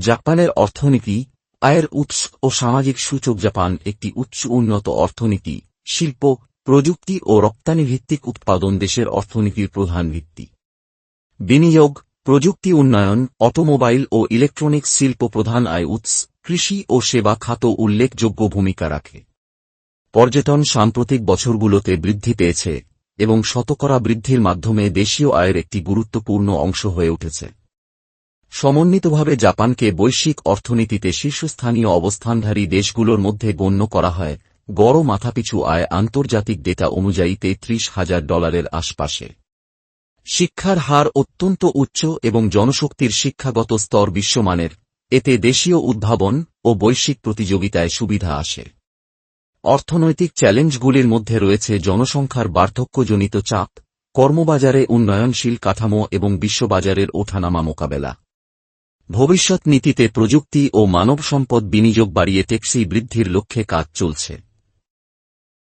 জাপানের অর্থনীতি, আয়ের উৎস ও সামাজিক সূচক। জাপান একটি উচ্চ উন্নত অর্থনীতি, শিল্প, প্রযুক্তি ও রপ্তানি ভিত্তিক উৎপাদন দেশের অর্থনীতির প্রধান ভিত্তি। বিনিয়োগ, প্রযুক্তি উন্নয়ন, অটোমোবাইল ও ইলেকট্রনিক্স শিল্প প্রধান আয় উৎস। কৃষি ও সেবা খাত উল্লেখযোগ্য ভূমিকা রাখে। পর্যটন সাম্প্রতিক বছরগুলোতে বৃদ্ধি পেয়েছে এবং শতকরা বৃদ্ধির মাধ্যমে দেশীয় আয়ের একটি গুরুত্বপূর্ণ অংশ হয়ে উঠেছে। সমন্বিতভাবে জাপানকে বৈশ্বিক অর্থনীতিতে শীর্ষস্থানীয় অবস্থানধারী দেশগুলোর মধ্যে গণ্য করা হয়। গড় মাথাপিছু আয় আন্তর্জাতিক ডেটা অনুযায়ী $33,000 আশপাশে। শিক্ষার হার অত্যন্ত উচ্চ এবং জনশক্তির শিক্ষাগত স্তর বিশ্বমানের, এতে দেশীয় উদ্ভাবন ও বৈশ্বিক প্রতিযোগিতায় সুবিধা আসে। অর্থনৈতিক চ্যালেঞ্জগুলির মধ্যে রয়েছে জনসংখ্যার বার্ধক্যজনিত চাপ, কর্মবাজারে উন্নয়নশীল কাঠামো এবং বিশ্ববাজারের ওঠানামা মোকাবেলা। ভবিষ্যৎ নীতিতে প্রযুক্তি ও মানব সম্পদ বিনিয়োগ বাড়িয়ে টেকসই বৃদ্ধির লক্ষ্যে কাজ চলছে।